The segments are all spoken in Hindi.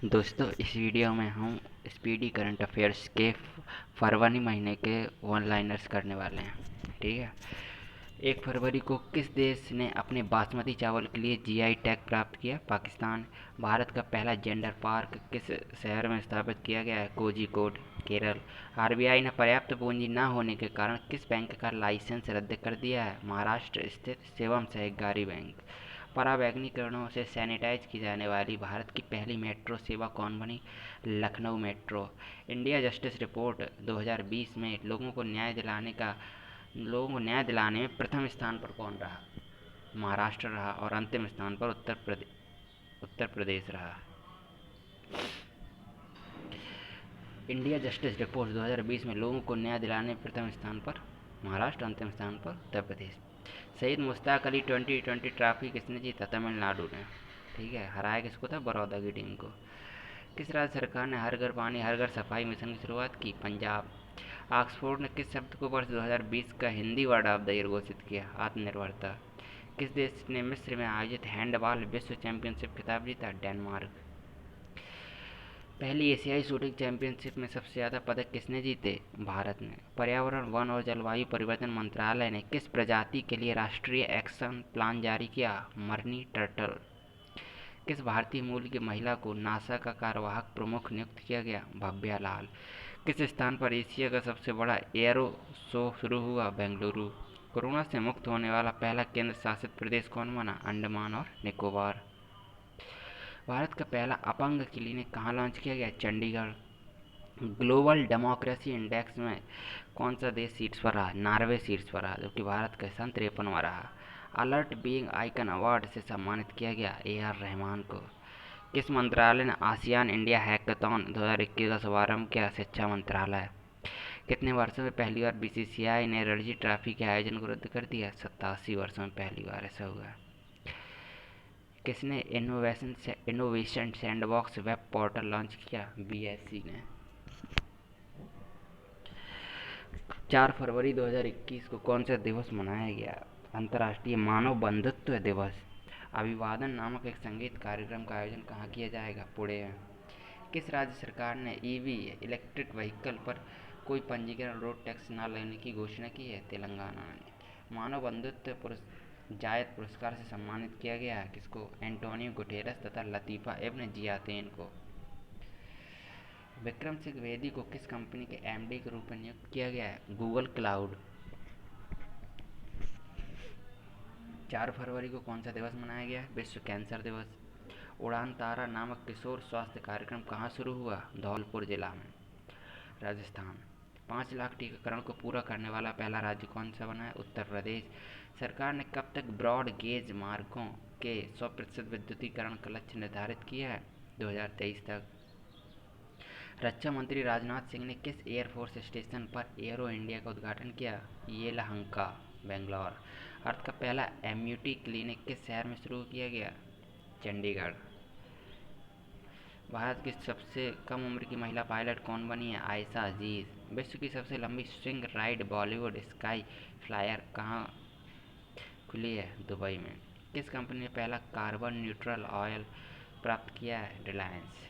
दोस्तों, इस वीडियो में हम स्पीडी करंट अफेयर्स के फरवरी महीने के वन लाइनर्स करने वाले हैं। ठीक है। 1 फरवरी को किस देश ने अपने बासमती चावल के लिए जीआई टैग प्राप्त किया? पाकिस्तान। भारत का पहला जेंडर पार्क किस शहर में स्थापित किया गया है? कोझिकोड, केरल। आरबीआई ने पर्याप्त पूंजी न होने के कारण किस बैंक का लाइसेंस रद्द कर दिया है? महाराष्ट्र स्थित शिवम सहकारी बैंक। पराबैंगनीकरणों से सैनिटाइज की जाने वाली भारत की पहली मेट्रो सेवा कौन बनी? Lucknow metro. India justice report 2020 में लोगों को न्याय दिलाने में प्रथम स्थान पर कौन रहा? महाराष्ट्र रहा और अंतिम स्थान पर उत्तर प्रदेश रहा। इंडिया जस्टिस रिपोर्ट 2020 में लोगों को न्याय दिलाने में प्रथम स्थान पर महाराष्ट्र, अंतिम स्थान पर उत्तर प्रदेश। सईद मुश्ताक अली 2020 ट्रॉफी किसने जीता? तमिलनाडु ने। ठीक है। हराया किसको था? बड़ौदा की टीम को। किस राज्य सरकार ने हर घर पानी हर घर सफाई मिशन की शुरुआत की? पंजाब। ऑक्सफोर्ड ने किस शब्द को वर्ष 2020 का Hindi word of the year घोषित किया? आत्मनिर्भरता। किस देश ने मिस्र में आयोजित हैंडबॉल विश्व चैंपियनशिप खिताब जीता? डेनमार्क। पहली एशियाई शूटिंग चैंपियनशिप में सबसे ज़्यादा पदक किसने जीते? भारत ने। पर्यावरण, वन और जलवायु परिवर्तन मंत्रालय ने किस प्रजाति के लिए राष्ट्रीय एक्शन प्लान जारी किया? मरनी टर्टल। किस भारतीय मूल की महिला को नासा का कार्यवाहक प्रमुख नियुक्त किया गया? भव्या लाल। किस स्थान पर एशिया का सबसे बड़ा एयरो शो शुरू हुआ? बेंगलुरु। कोरोना से मुक्त होने वाला पहला केंद्र शासित प्रदेश कौन बना? अंडमान और निकोबार। भारत का पहला अपंग क्लिनिक कहाँ लॉन्च किया गया? चंडीगढ़। ग्लोबल डेमोक्रेसी इंडेक्स में कौन सा देश शीर्ष पर रहा? नॉर्वे शीर्ष पर रहा, जबकि भारत का स्थान 53वां रहा। अलर्ट बीइंग आइकन अवार्ड से सम्मानित किया गया AR रहमान को। किस मंत्रालय ने आसियान इंडिया हैकाथॉन 2021 का शुभारंभ किया? शिक्षा मंत्रालय। कितने वर्षों में पहली बार BCCI ने रणजी ट्रॉफी के आयोजन को रद्द कर दिया? 87 वर्षों में पहली बार ऐसा हुआ। किसने innovation sandbox web portal launch किया? BSC ने। 4 फरवरी 2021 को कौन सा दिवस मनाया गया? अंतर्राष्ट्रीय मानव बंधुत्व दिवस। अभिवादन नामक एक संगीत कार्यक्रम का आयोजन कहाँ किया जाएगा? पुणे में। किस राज्य सरकार ने EV इलेक्ट्रिक व्हीकल पर कोई पंजीकरण रोड टैक्स न लेने की घोषणा की है? तेलंगाना ने। मानव बंधुत्व जायद पुरस्कार से सम्मानित किया गया है किसको? एंटोनियो गुटेरस तथा लतीफ़ा इब्न जियातेन को। विक्रम सिंह बेदी को किस कंपनी के MD के रूप में नियुक्त किया गया है? Google cloud. 4 फरवरी को कौन सा दिवस मनाया गया है? विश्व कैंसर दिवस। उड़ान तारा नामक किशोर स्वास्थ्य कार्यक्रम कहाँ शुरू हुआ? धौलपुर जिला में, राजस्थान। 5 लाख टीकाकरण को पूरा करने वाला पहला राज्य कौन सा बना है? उत्तर प्रदेश। सरकार ने कब तक ब्रॉड गेज मार्गों के 100% विद्युतीकरण का लक्ष्य निर्धारित किया है? 2023 तक। रक्षा मंत्री राजनाथ सिंह ने किस एयरफोर्स स्टेशन पर एयरो इंडिया का उद्घाटन किया? येलहंका, बेंगलोर। भारत का पहला MUT क्लिनिक किस शहर में शुरू किया गया? चंडीगढ़। भारत की सबसे कम उम्र की महिला पायलट कौन बनी है? आयशा अजीज। विश्व की सबसे लंबी swing ride Bollywood sky flyer कहाँ खुली है? दुबई में। किस कंपनी ने पहला कार्बन न्यूट्रल ऑयल प्राप्त किया है? रिलायंस।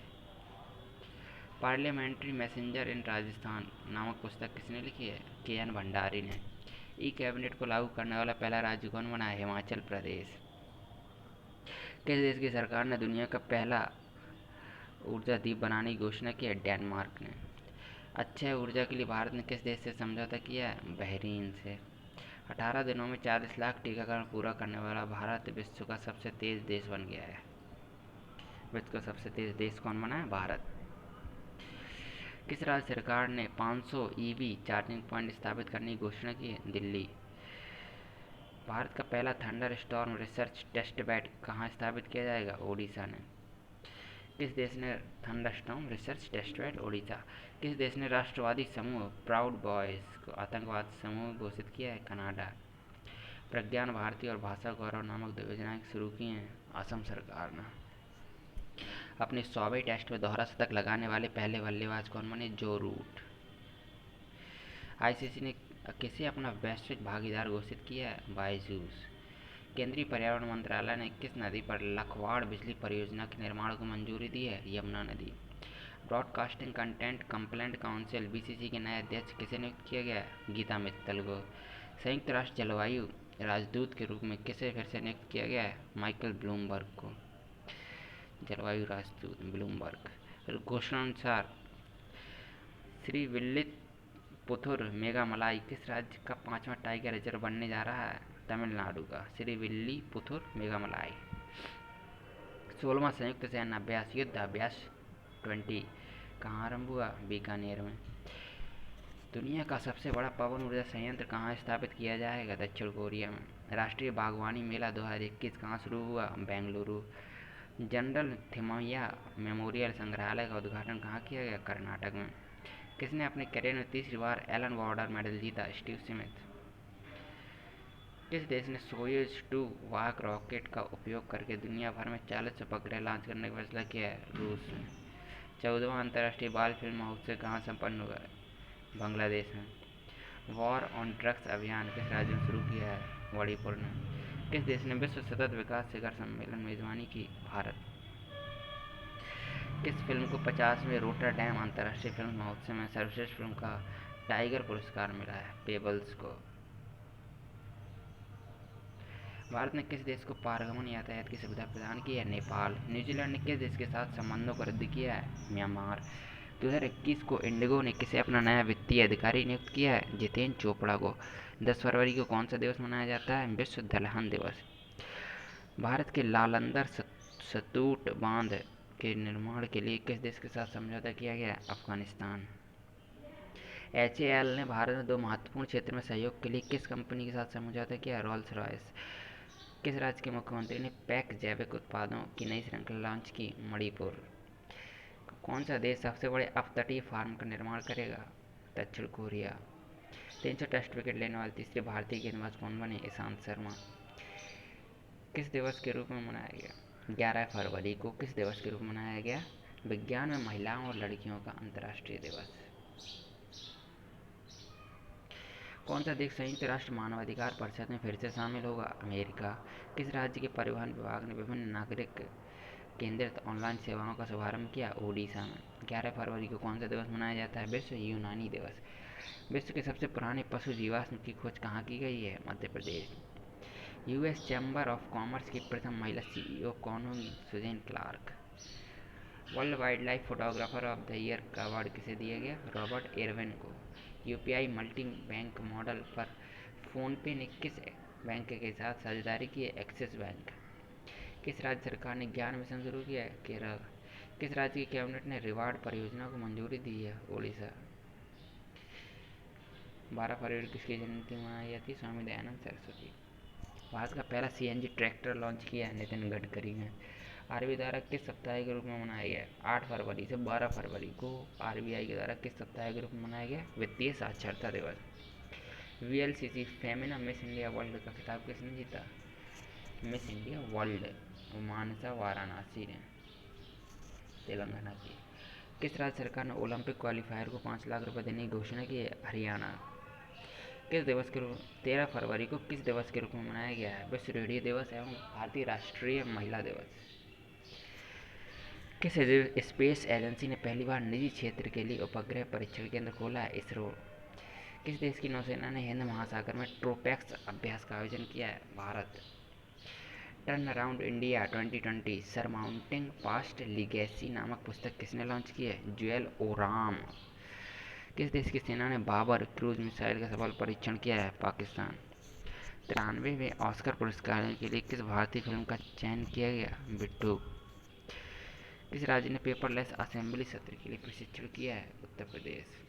पार्लियामेंट्री मैसेंजर इन राजस्थान नामक पुस्तक किसने लिखी है? KN भंडारी ने। कैबिनेट को लागू करने वाला पहला राज्य कौन बना है? हिमाचल प्रदेश। किस देश की सरकार ने दुनिया का पहला ऊर्जा द्वीप बनाने की घोषणा की है? डेनमार्क ने। अक्षय ऊर्जा के लिए भारत ने किस देश से समझौता किया है? बहरीन से। 18 दिनों में 40 लाख टीकाकरण पूरा करने वाला भारत विश्व का सबसे तेज देश बन गया है। विश्व का सबसे तेज देश कौन बना है? भारत। किस राज्य सरकार ने 500 EV चार्जिंग पॉइंट स्थापित करने की घोषणा की है? दिल्ली। भारत का पहला thunder storm research test bed कहाँ स्थापित किया जाएगा? ओडिशा ने। किस देश ने thunderstorm research test bed? Odisha. किस देश ने राष्ट्रवादी समूह प्राउड बॉयज को आतंकवादी समूह घोषित किया है? कनाडा। प्रज्ञान भारती और भाषा गौरव नामक 2 योजनाएं शुरू की हैं असम सरकार ने। अपने 100वें टेस्ट में दोहरा शतक लगाने वाले पहले बल्लेबाज कौन बने? जो रूट। ICC ने किसे अपना वैश्विक भागीदार घोषित किया है? बायजूस। केंद्रीय पर्यावरण मंत्रालय ने किस नदी पर लखवाड़ बिजली परियोजना के निर्माण को मंजूरी दी है? यमुना नदी। Broadcasting content complaint council BCC के नए अध्यक्ष किसे नियुक्त किया गया है? गीता मित्तल को। संयुक्त राष्ट्र जलवायु राजदूत के रूप में किसे फिर से नियुक्त किया गया है? माइकल ब्लूमबर्ग को। जलवायु राजदूत ब्लूमबर्ग। घोषणानुसार श्री विल्लीपुथुर मेघामलाई किस राज्य का 5वां टाइगर रिजर्व बनने जा रहा है? तमिलनाडु का श्री विल्लीपुथुर मेघामलाई। 16वां संयुक्त सैन्य अभ्यास युद्ध अभ्यास 20 कहाँ आरंभ हुआ? बीकानेर में। दुनिया का सबसे बड़ा पवन ऊर्जा संयंत्र कहाँ स्थापित किया जाएगा? दक्षिण कोरिया में। राष्ट्रीय बागवानी मेला 2021 कहाँ शुरू हुआ? बेंगलुरु। जनरल थिमैया मेमोरियल संग्रहालय का उद्घाटन कहाँ किया गया? कर्नाटक में। किसने अपने करियर में तीसरी बार एलन वॉर्डर मेडल जीता? Steve Smith. किस देश ने सोयूज 2 वाहक रॉकेट का उपयोग करके दुनिया भर में 40 उपग्रह लॉन्च करने का फैसला किया है? रूस में। 14वां अंतर्राष्ट्रीय बाल फिल्म महोत्सव कहाँ संपन्न हुआ है? बांग्लादेश में। वॉर ऑन ड्रग्स अभियान किस राज्य में शुरू किया है? मणिपुर ने। किस देश ने विश्व सतत विकास शिखर सम्मेलन में मेजबानी की? भारत। किस फिल्म को 50वें रोटरडैम अंतर्राष्ट्रीय फिल्म महोत्सव में सर्वश्रेष्ठ फिल्म का टाइगर पुरस्कार मिला है? पेबल्स को। भारत ने किस देश को पारगमन यातायात की सुविधा प्रदान की है? नेपाल। न्यूजीलैंड ने किस देश के साथ संबंधों को रद्द किया है? म्यांमार। 2021 को इंडिगो ने किसे अपना नया वित्तीय अधिकारी नियुक्त किया है? जितेंद्र चोपड़ा को। 10 फरवरी को कौन सा दिवस मनाया जाता है? विश्व दलहन दिवस। भारत के लालंदर सतूट बांध के निर्माण के लिए किस देश के साथ समझौता किया गया? अफगानिस्तान। HAL ने भारत में 2 महत्वपूर्ण क्षेत्र में सहयोग के लिए किस कंपनी के साथ समझौता किया? Rolls Royce. किस राज्य के मुख्यमंत्री ने पैक जैविक उत्पादों की नई श्रृंखला लॉन्च की? मणिपुर। कौन सा देश सबसे बड़े अपतटीय फार्म का निर्माण करेगा? दक्षिण कोरिया। 300 टेस्ट विकेट लेने वाले तीसरे भारतीय गेंदबाज कौन बने? ईशांत शर्मा। किस दिवस के रूप में मनाया गया? 11 फरवरी को किस दिवस के रूप में मनाया गया? विज्ञान में महिलाओं और लड़कियों का अंतर्राष्ट्रीय दिवस। कौन सा देश संयुक्त राष्ट्र मानवाधिकार परिषद में फिर से शामिल होगा? अमेरिका। किस राज्य के परिवहन विभाग ने विभिन्न नागरिक केंद्रित ऑनलाइन सेवाओं का शुभारंभ किया? ओडिशा में। 11 फरवरी को कौन सा दिवस मनाया जाता है? विश्व यूनानी दिवस। विश्व के सबसे पुराने पशु जीवाश्म की खोज कहाँ की गई है? Madhya Pradesh. US chamber of commerce की प्रथम महिला CEO कौन होंगी? Suzanne Clark. World wild life photographer of the year का अवार्ड किसे दिया गया? रॉबर्ट एरविन को। UPI मल्टी बैंक मॉडल पर फोनपे ने किस बैंक के साथ साझेदारी की है? एक्सिस बैंक। किस राज्य सरकार ने ज्ञान मिशन शुरू किया है? केरल। किस राज्य की कैबिनेट ने रिवार्ड परियोजना को मंजूरी दी है? ओडिशा। 12 फरवरी किसकी जयंती मनाई जाती है? स्वामी दयानंद सरस्वती। भारत का पहला CNG ट्रैक्टर लॉन्च किया है? नितिन गडकरी ने। RBI द्वारा किस सप्ताह के रूप में मनाया गया? 8 फरवरी से 12 फरवरी को RBI के द्वारा किस सप्ताह के रूप में मनाया गया? वित्तीय साक्षरता दिवस। VLCC Femina miss India world का खिताब किसने जीता? मिस इंडिया वर्ल्ड मानसा वाराणसी ने, तेलंगाना की। किस राज्य सरकार ने ओलंपिक क्वालिफायर को 5 लाख रुपए देने की घोषणा की है? हरियाणा। किस दिवस के रूप 13 फरवरी को किस दिवस के रूप में मनाया गया है? विश्व रेडियो दिवस एवं भारतीय राष्ट्रीय महिला दिवस। किस स्पेस एजेंसी ने पहली बार निजी क्षेत्र के लिए उपग्रह परीक्षण केंद्र खोला है? इसरो। किस देश की नौसेना ने हिंद महासागर में ट्रोपैक्स अभ्यास का आयोजन किया है? भारत। Turn around India 2020 surmounting past legacy नामक पुस्तक किसने लॉन्च की है? जुएल ओराम। किस देश की सेना ने बाबर क्रूज मिसाइल का सफल परीक्षण किया है? पाकिस्तान। 93वें ऑस्कर पुरस्कार के लिए किस भारतीय फिल्म का चयन किया गया? बिट्टू। किस राज्य ने पेपरलेस असेंबली सत्र के लिए प्रशिक्षण किया है? उत्तर प्रदेश।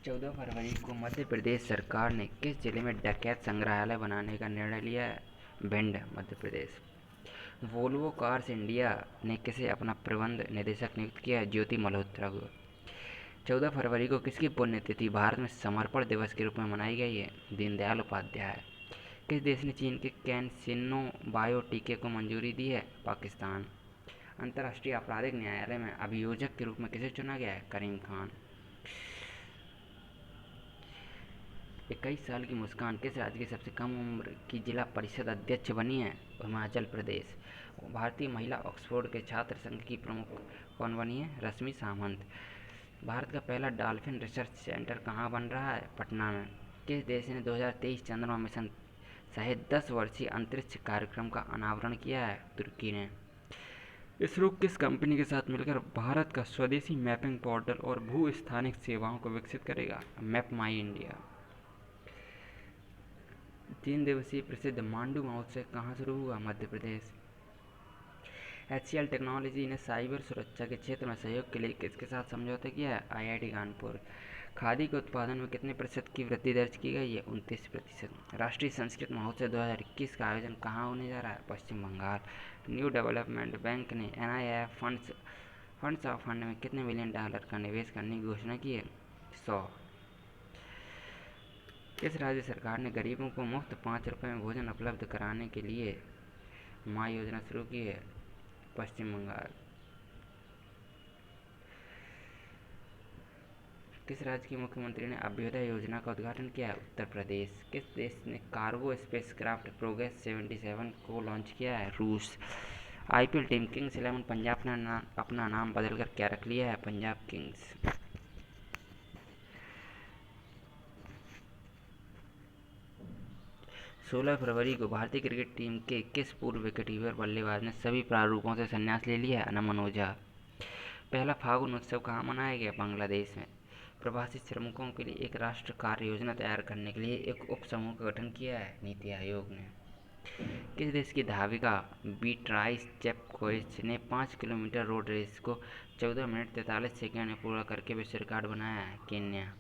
चौदह फरवरी को मध्य प्रदेश सरकार ने किस जिले में डकैत संग्रहालय बनाने का निर्णय लिया है? Bhind, Madhya Pradesh. Volvo cars India ने किसे अपना प्रबंध निदेशक नियुक्त किया है? ज्योति मल्होत्रा को। 14 फरवरी को किसकी पुण्यतिथि भारत में समर्पण दिवस के रूप में मनाई गई है? दीनदयाल उपाध्याय। किस देश ने चीन के कैंसिनो बायो टीके को मंजूरी दी है? पाकिस्तान। अंतर्राष्ट्रीय आपराधिक न्यायालय में अभियोजक के रूप में किसे चुना गया है? करीम खान। 21 साल की मुस्कान किस राज्य की सबसे कम उम्र की जिला परिषद अध्यक्ष बनी है? हिमाचल प्रदेश। भारतीय महिला ऑक्सफोर्ड के छात्र संघ की प्रमुख कौन बनी है? रश्मि सामंत। भारत का पहला डॉल्फिन रिसर्च सेंटर कहाँ बन रहा है? पटना में। किस देश ने 2023 चंद्रमा मिशन सहित 10 वर्षीय अंतरिक्ष कार्यक्रम का अनावरण किया है? तुर्की ने। इसरो किस कंपनी के साथ मिलकर भारत का स्वदेशी मैपिंग पोर्टल और भू स्थानिक सेवाओं को विकसित करेगा? मैप माई इंडिया। 3 दिवसीय प्रसिद्ध मांडू महोत्सव कहाँ शुरू हुआ? मध्य प्रदेश। HCL टेक्नोलॉजी ने साइबर सुरक्षा के क्षेत्र में सहयोग के लिए किसके साथ समझौता किया है? IIT कानपुर। खादी के उत्पादन में कितने प्रतिशत की वृद्धि दर्ज की गई है? 29%। राष्ट्रीय संस्कृत महोत्सव 2021 का आयोजन कहाँ होने जा रहा है? पश्चिम बंगाल। न्यू डेवलपमेंट बैंक ने NIIF फंड्स ऑफ फंड में कितने $1 मिलियन का निवेश करने की घोषणा की है? 100। किस राज्य सरकार ने गरीबों को मुफ्त 5 रुपये में भोजन उपलब्ध कराने के लिए माँ योजना शुरू की है? पश्चिम बंगाल। किस राज्य के मुख्यमंत्री ने अभ्युदय योजना का उद्घाटन किया है? उत्तर प्रदेश। किस देश ने कार्गो स्पेसक्राफ्ट प्रोग्रेस 77 को लॉन्च किया है? रूस। IPL टीम किंग्स 11 पंजाब ने अपना नाम बदलकर क्या रख लिया है? पंजाब किंग्स। 16 फरवरी को भारतीय क्रिकेट टीम के किस पूर्व विकेटकीपर बल्लेबाज ने सभी प्रारूपों से संन्यास ले लिया है? अनमन ओझा। पहला फागुन उत्सव कहाँ मनाया गया? बांग्लादेश में। प्रवासी श्रमिकों के लिए एक राष्ट्र कार्य योजना तैयार करने के लिए एक उप समूह का गठन किया है नीति आयोग ने। किस देश की धाविका बीट्राइस चेपकोविच ने 5 किलोमीटर रोड रेस को 14 मिनट 43 सेकंड में पूरा करके विश्व रिकॉर्ड बनाया है? केन्या।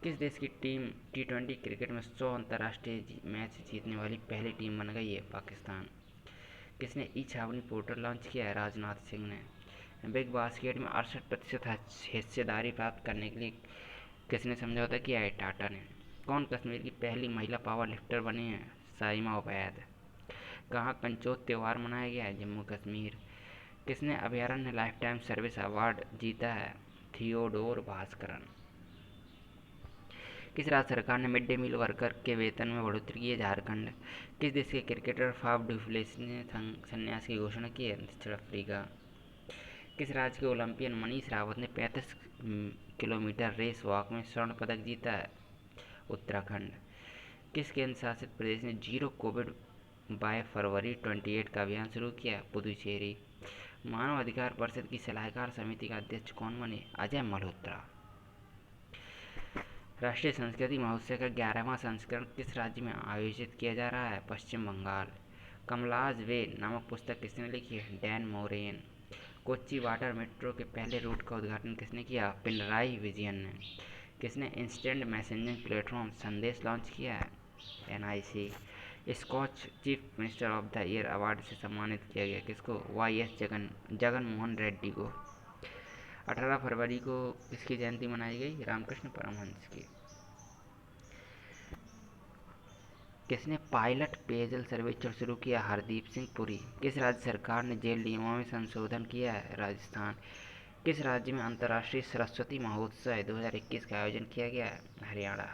किस देश की टीम T20 क्रिकेट में 100 अंतर्राष्ट्रीय मैच जीतने वाली पहली टीम बन गई है? पाकिस्तान। किसने ई-छावनी पोर्टल लॉन्च किया है? राजनाथ सिंह ने। बिग बास्केट में 68% हिस्सेदारी प्राप्त करने के लिए किसने समझौता किया है? टाटा ने। कौन कश्मीर की पहली महिला पावर लिफ्टर बनी है? साइमा उबैद। कहाँ कंचोत त्यौहार मनाया गया है? जम्मू कश्मीर। किसने अभयारण्य लाइफ टाइम सर्विस अवार्ड जीता है? थियोडोर भास्करन। किस राज्य सरकार ने मिड डे मील वर्कर के वेतन में बढ़ोतरी की है? झारखंड। किस देश के क्रिकेटर फाफ डुप्लेसिस ने संन्यास की घोषणा की है? दक्षिण अफ्रीका। किस राज्य के ओलंपियन मनीष रावत ने 35 किलोमीटर रेस वॉक में स्वर्ण पदक जीता है? उत्तराखंड। किस केंद्र शासित प्रदेश ने जीरो कोविड बाय फरवरी 28 का अभियान शुरू किया? पुदुचेरी। मानव अधिकार परिषद की सलाहकार समिति का अध्यक्ष कौन बने? अजय मल्होत्रा। राष्ट्रीय संस्कृति महोत्सव का 11वां संस्करण किस राज्य में आयोजित किया जा रहा है? पश्चिम बंगाल। कमलाज वे नामक पुस्तक किसने लिखी है? Dan Moren. Kochi water metro के पहले रूट का उद्घाटन किसने किया? पिनराई विजयन ने। किसने instant messaging platform Sandes launch किया है? NIC। Skoch chief minister of the year award से सम्मानित किया गया किसको? YS जगन मोहन रेड्डी को। 18 फरवरी को किसकी जयंती मनाई गई? रामकृष्ण परमहंस की। किसने पायलट पेयजल सर्वेक्षण शुरू किया? हरदीप सिंह पुरी। किस राज्य सरकार ने जेल नियमों में संशोधन किया है? राजस्थान। किस राज्य में अंतर्राष्ट्रीय सरस्वती महोत्सव 2021 का आयोजन किया गया है? हरियाणा।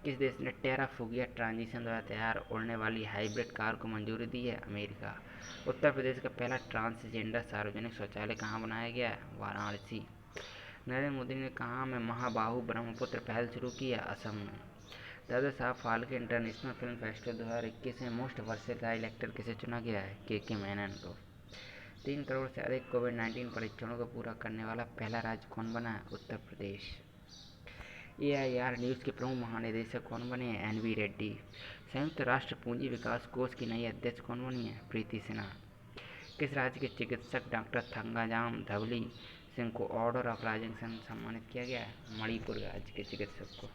किस देश ने टेराफुगिया ट्रांजिशन द्वारा तैयार उड़ने वाली हाइब्रिड कार को मंजूरी दी है? अमेरिका। उत्तर प्रदेश का पहला ट्रांसजेंडर सार्वजनिक शौचालय कहाँ बनाया गया है? वाराणसी। नरेंद्र मोदी ने कहाँ में महाबाहु ब्रह्मपुत्र पहल शुरू की है? असम में। Dada Saheb Phalke international film festival 2021 में मोस्ट वर्सेटाइल एक्टर किसे चुना गया है? KK मेनन को। 3 करोड़ से अधिक कोविड-19 परीक्षणों को पूरा करने वाला पहला राज्य कौन बना है? उत्तर प्रदेश। AIR न्यूज़ के प्रमुख महानिदेशक कौन बने हैं? NV रेड्डी। संयुक्त राष्ट्र पूंजी विकास कोष की नई अध्यक्ष कौन बनी है? प्रीति सिन्हा। किस राज्य के चिकित्सक डॉक्टर थंगाजाम धवली सिंह को ऑर्डर ऑफ राइजिंग सन सम्मानित किया गया है? मणिपुर राज्य के चिकित्सक को।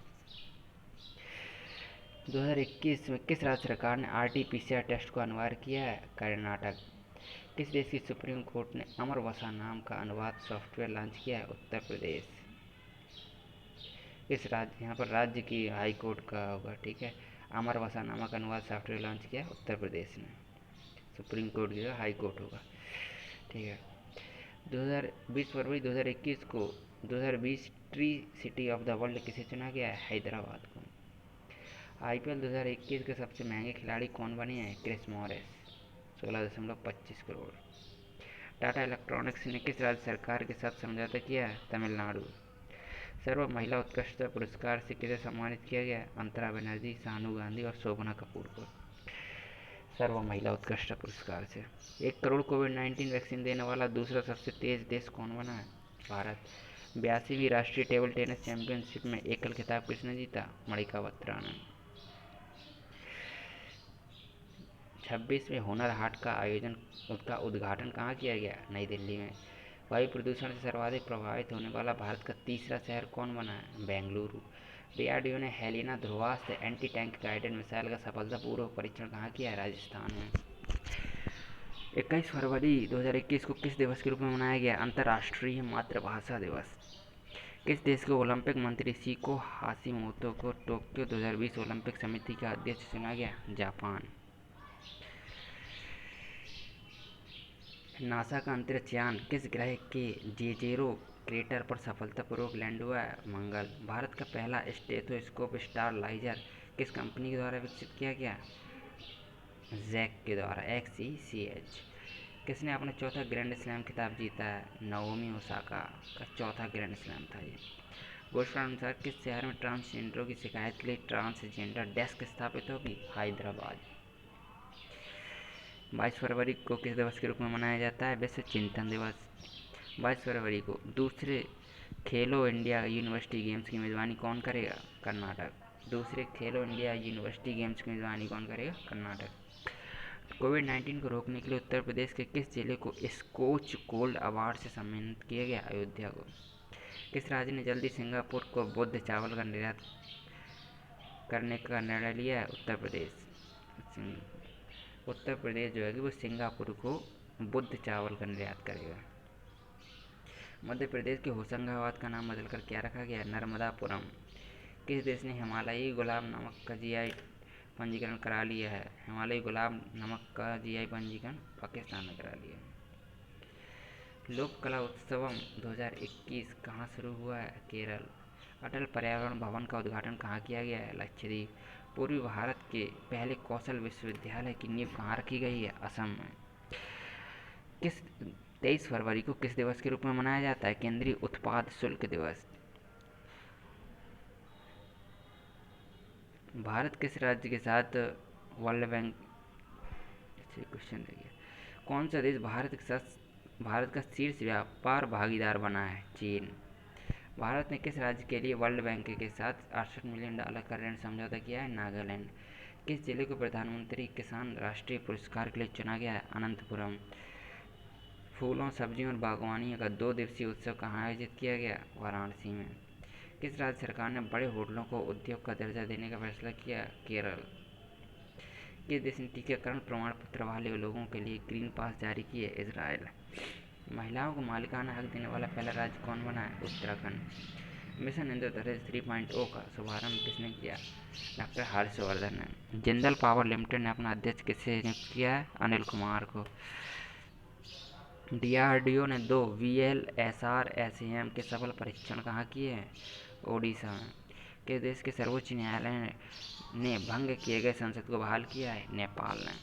2021 में किस राज्य सरकार ने RT-PCR टेस्ट को अनिवार्य किया है? कर्नाटक। किस देश की सुप्रीम कोर्ट ने अमर वसा नाम का अनुवाद सॉफ्टवेयर लॉन्च किया है? उत्तर प्रदेश। इस राज्य, यहाँ पर राज्य की हाई कोर्ट का होगा, ठीक है। अमर वसा नामक अनुवाद सॉफ्टवेयर लॉन्च किया है उत्तर प्रदेश ने। सुप्रीम कोर्ट की हाई कोर्ट होगा, ठीक है। 2020 फरवरी 2021 को 2020 tree city of the world किसे चुना गया है? हैदराबाद को। आईपीएल 2021 के सबसे महंगे खिलाड़ी कौन बने हैं? Chris Morris, 16.25 crore. Tata electronics ने किस राज्य सरकार के साथ समझौता किया है? तमिलनाडु। सर्व महिला उत्कृष्टता पुरस्कार से किसे सम्मानित किया गया? अंतरा बनर्जी, सानू गांधी और शोभना कपूर को। सर्व महिला उत्कृष्टता पुरस्कार से। 1 करोड़ कोविड-19 वैक्सीन देने वाला दूसरा सबसे तेज देश कौन बना है? भारत। 82वीं राष्ट्रीय टेबल टेनिस चैंपियनशिप में एकल खिताब किसने जीता? मणिका बत्रा ने। 26वें हुनर हाट का उद्घाटन कहाँ किया गया? नई दिल्ली में। वायु प्रदूषण से सर्वाधिक प्रभावित होने वाला भारत का तीसरा शहर कौन बना है? बेंगलुरु। डीआरडीओ ने Helina Dhruvastra anti tank guided missile का सफलतापूर्वक परीक्षण कहाँ किया है? राजस्थान में। 21 फरवरी 2021 को किस दिवस के रूप में मनाया गया? अंतर्राष्ट्रीय मातृभाषा दिवस। किस देश के ओलंपिक मंत्री शिको हाशिमोतो को टोक्यो 2020 ओलंपिक समिति का अध्यक्ष चुना गया? जापान। नासा का अंतरिक्ष यान किस ग्रह के जेजेरो क्रेटर पर सफलतापूर्वक लैंड हुआ है? मंगल। भारत का पहला स्टेथोस्कोप स्टारलाइजर किस कंपनी के द्वारा विकसित किया गया? जैक के द्वारा, XECH। किसने अपना चौथा ग्रैंड स्लैम खिताब जीता है? नाओमी ओसाका का चौथा ग्रैंड स्लैम था ये। घोषणा अनुसार किस शहर में ट्रांसजेंडरों की शिकायत के लिए ट्रांसजेंडर डेस्क स्थापित होगी? हैदराबाद। 22 फरवरी को किस दिवस के रूप में मनाया जाता है? विश्व चिंतन दिवस। 22 फरवरी को दूसरे खेलो इंडिया यूनिवर्सिटी गेम्स की मेज़बानी कौन करेगा? कर्नाटक। दूसरे खेलो इंडिया यूनिवर्सिटी गेम्स की मेज़बानी कौन करेगा? कर्नाटक। कोविड-19 को रोकने के लिए उत्तर प्रदेश के किस जिले को स्कोच गोल्ड अवार्ड से सम्मानित किया गया? अयोध्या को। किस राज्य ने जल्दी सिंगापुर को बुद्ध चावल का निर्यात करने का निर्णय लिया है? उत्तर प्रदेश। उत्तर प्रदेश जो है कि वो सिंगापुर को बुद्ध चावल का निर्यात करेगा। मध्य प्रदेश के होशंगाबाद का नाम बदलकर क्या रखा गया? नर्मदापुरम। किस देश ने हिमालयी गुलाब नमक का जीआई पंजीकरण करा लिया है? हिमालयी गुलाब नमक का जीआई पंजीकरण पाकिस्तान ने करा लिया है। लोक कला उत्सवम 2021 कहाँ शुरू हुआ है? केरल। अटल पर्यावरण भवन का उद्घाटन कहाँ किया गया है? लक्षद्वीप। पूर्वी भारत के पहले कौशल विश्वविद्यालय की नींव कहाँ रखी गई है? असम में। किस 23 फरवरी को किस दिवस के रूप में मनाया जाता है? केंद्रीय उत्पाद शुल्क दिवस। भारत किस राज्य के साथ वर्ल्ड बैंक क्वेश्चन रह गया। कौन सा देश भारत का शीर्ष व्यापार भागीदार बना है? चीन। भारत ने किस राज्य के लिए वर्ल्ड बैंक के साथ $68 मिलियन का ऋण समझौता किया है? नागालैंड। किस जिले को प्रधानमंत्री किसान राष्ट्रीय पुरस्कार के लिए चुना गया है? अनंतपुरम। फूलों, सब्जियों और बागवानी का 2 दिवसीय उत्सव कहाँ आयोजित किया गया? वाराणसी में। किस राज्य सरकार ने बड़े होटलों को उद्योग का दर्जा देने का फैसला किया? केरल। किस देश ने टीकाकरण प्रमाण पत्र वाले लोगों के लिए ग्रीन पास जारी किए? इजराइल। महिलाओं को मालिकाना हक देने वाला पहला राज्य कौन बना है? उत्तराखंड। मिशन इंद्रधनुष 3.0 का शुभारंभ किसने किया? डॉक्टर हर्षवर्धन ने। जिंदल पावर लिमिटेड ने अपना अध्यक्ष किसे नियुक्त किया है? अनिल कुमार को। डीआरडीओ ने 2 VLSR SAM के सफल परीक्षण कहाँ किए हैं? ओडिशा में। किस देश के सर्वोच्च न्यायालय ने भंग किए गए संसद को बहाल किया है? नेपाल ने।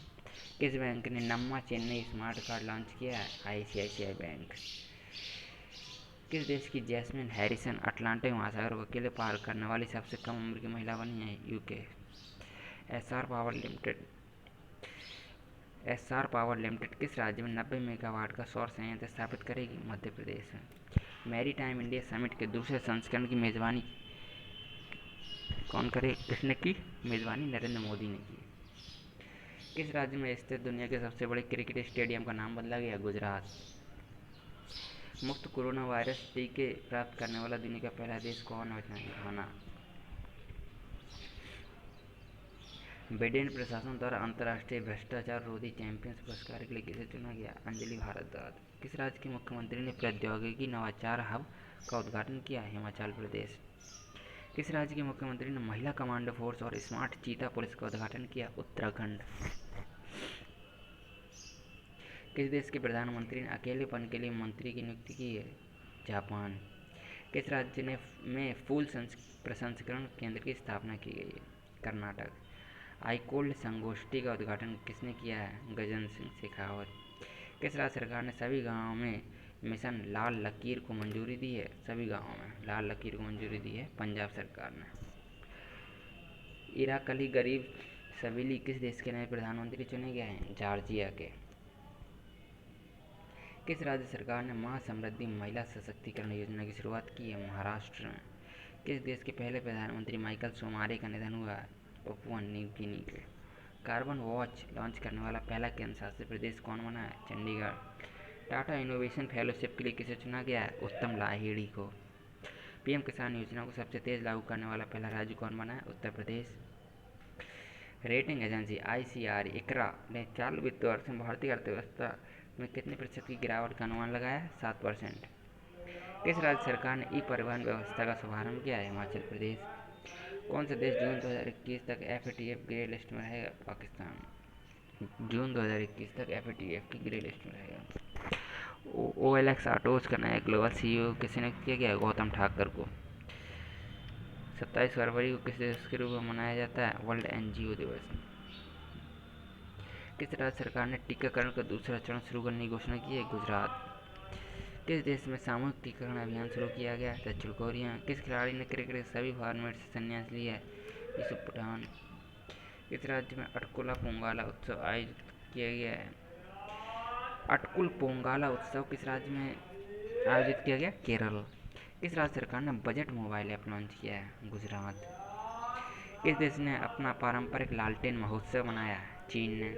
किस बैंक ने नम्मा चेन्नई स्मार्ट कार्ड लॉन्च किया है? ICICI bank. किस देश की जैस्मिन हैरिसन अटलांटिक महासागर को अकेले पार करने वाली सबसे कम उम्र की महिला बनी है? UK। एस्सार पावर लिमिटेड किस राज्य में 90 मेगावाट का सौर संयंत्र स्थापित करेगी? मध्य प्रदेश में। मैरी टाइम इंडिया समिट के दूसरे संस्करण की मेज़बानी किसने की? मेज़बानी नरेंद्र मोदी ने की। किस राज्य में स्थित दुनिया के सबसे बड़े क्रिकेट स्टेडियम का नाम बदला गया? गुजरात। मुफ्त कोरोना वायरस टीके प्राप्त करने वाला दुनिया का पहला देश कौन है? घाना। बिडेन प्रशासन द्वारा अंतर्राष्ट्रीय भ्रष्टाचार रोधी चैंपियंस पुरस्कार के लिए किसे चुना गया? अंजलि भारद्वाज। किस राज्य के मुख्यमंत्री ने प्रौद्योगिकी नवाचार हब का उद्घाटन किया? हिमाचल प्रदेश। किस राज्य के मुख्यमंत्री ने महिला कमांडो फोर्स और स्मार्ट चीता पुलिस का उद्घाटन किया? उत्तराखंड। किस देश के प्रधानमंत्री ने अकेलेपन के लिए मंत्री की नियुक्ति की है? जापान। किस राज्य में फूल प्रसंस्करण केंद्र की स्थापना की गई है? कर्नाटक। आईकोल्ड संगोष्ठी का उद्घाटन किसने किया है? गजेंद्र सिंह शेखावत। किस राज्य सरकार ने सभी गांवों में मिशन लाल लकीर को मंजूरी दी है? सभी गांवों में लाल लकीर को मंजूरी दी है पंजाब सरकार ने। इराकली गरीब सबीली किस देश के नए प्रधानमंत्री चुने गए हैं? जॉर्जिया के। किस राज्य सरकार ने मां समृद्धि महिला सशक्तिकरण योजना की शुरुआत की है? महाराष्ट्र में। किस देश के पहले प्रधानमंत्री माइकल सोमारे का निधन हुआ है? पपुआ न्यू गिनी के। कार्बन वॉच लॉन्च करने वाला पहला केंद्र शासित प्रदेश कौन बना है? चंडीगढ़। टाटा इनोवेशन फेलोशिप के लिए किसे चुना गया है? उत्तम लाहिड़ी को। पीएम किसान योजना को सबसे तेज लागू करने वाला पहला राज्य कौन बना है? Uttar Pradesh. Rating agency ICR इकरा ने चालू वित्त वर्ष में भारतीय अर्थव्यवस्था में कितने प्रतिशत की गिरावट का अनुमान लगाया है? 7%। किस राज्य सरकार ने ई परिवहन व्यवस्था का शुभारंभ किया है? हिमाचल प्रदेश। कौन सा देश जून 2021 तक एफएटीएफ ग्रे लिस्ट में रहेगा? पाकिस्तान। जून 2021 तक एफएटीएफ की ग्रे लिस्ट में रहेगा। ओएलएक्स ऑटोज का नया ग्लोबल सीईओ किसे नियुक्त किया गया? गौतम ठाकुर को। 27 फरवरी को किस दिवस के रूप में मनाया जाता है? वर्ल्ड एनजीओ दिवस। किस राज्य सरकार ने टीकाकरण का दूसरा चरण शुरू करने की घोषणा की है? गुजरात। किस देश में सामूहिक टीकाकरण अभियान शुरू किया गया? दक्षिण कोरिया। किस खिलाड़ी ने क्रिकेट के सभी फॉर्मेट से संन्यास लिया है? यूसुफ पठान। किस राज्य में अटकुला पोंगाला उत्सव आयोजित किया गया है? अटकुल पोंगाला उत्सव किस राज्य में आयोजित किया गया? केरल। किस राज्य सरकार ने बजट मोबाइल ऐप लॉन्च किया है? गुजरात। किस देश ने अपना पारंपरिक लालटेन महोत्सव मनाया? चीन ने।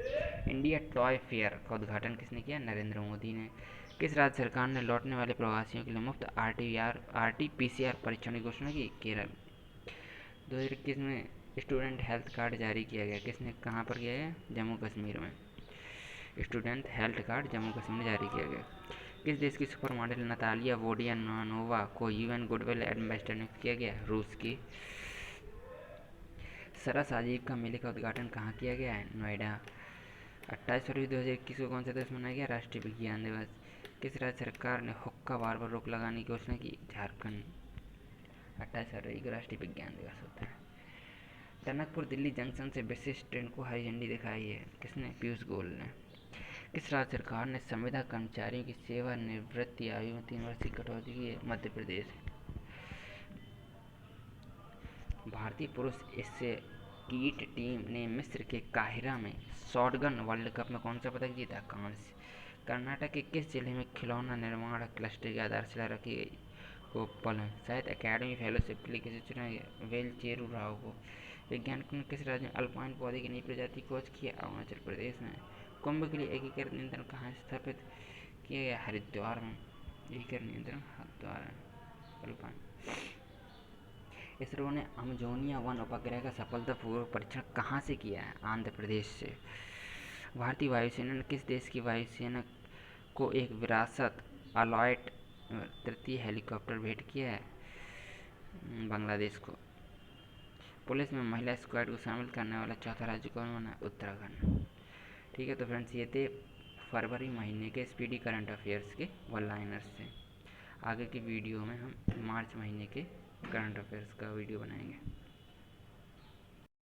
इंडिया टॉय फेयर का उद्घाटन किसने किया? नरेंद्र मोदी ने। किस राज्य सरकार ने लौटने वाले प्रवासियों के लिए मुफ्त आरटीपीसीआर परीक्षण की घोषणा की? केरल। 2021 में स्टूडेंट हेल्थ कार्ड जारी किया गया, किसने कहाँ पर किया गया? जम्मू कश्मीर में। Student health card Jammu Kashmir में जारी किया गया। किस देश की सुपर मॉडल नतालिया वोडियानोवा को यूएन गुडविल एम्बेसडर नियुक्त किया गया? रूस की। सरस आजीविका मेले का उद्घाटन कहाँ किया गया है? नोएडा। 28 फरवरी 2021 को कौन सा दिवस मनाया गया? राष्ट्रीय विज्ञान दिवस। किस राज्य सरकार ने हुक्का बार पर रोक लगाने की घोषणा की? झारखंड। 28 फरवरी को राष्ट्रीय विज्ञान दिवस होता है। टनकपुर दिल्ली जंक्शन से विशेष ट्रेन को हरी झंडी दिखाई है, किसने? पीयूष गोयल ने। किस राज्य सरकार ने संविदा कर्मचारियों की सेवानिवृत्ति आयु में 3 वर्ष की कटौती की है? मध्य प्रदेश। भारतीय पुरुष स्कीट टीम ने मिस्र के काहिरा में शॉटगन वर्ल्ड कप में कौन सा पदक जीता? कांस्य। कर्नाटक के किस जिले में खिलौना निर्माण क्लस्टर की आधारशिला रखी गई? कोप्पल। साहित्य अकादमी फेलोशिप के लिए किसे चुना गया? वेलचेरू राव को। वैज्ञानिकों ने किस राज्य में अल्पाइन पौधे की नई प्रजाति खोज की? अरुणाचल प्रदेश में। कुंभ के लिए एकीकृत नियंत्रण कहाँ स्थापित किया गया? हरिद्वार में। एकीकृत नियंत्रण हरिद्वार अल्पाइन। इसरो ने अमेजोनिया 1 उपग्रह का सफलतापूर्वक परीक्षण कहाँ से किया है? आंध्र प्रदेश से। भारतीय वायुसेना ने किस देश की वायुसेना को एक विरासत अलॉयट तृतीय हेलीकॉप्टर भेंट किया है? बांग्लादेश को। पुलिस में महिला स्क्वाड को शामिल करने वाला चौथा राज्य कौन बना? उत्तराखंड। ठीक है, तो फ्रेंड्स ये थे फरवरी महीने के स्पीडी करंट अफेयर्स के वन लाइनर्स से। आगे की वीडियो में हम मार्च महीने के करंट अफेयर्स का वीडियो बनाएंगे।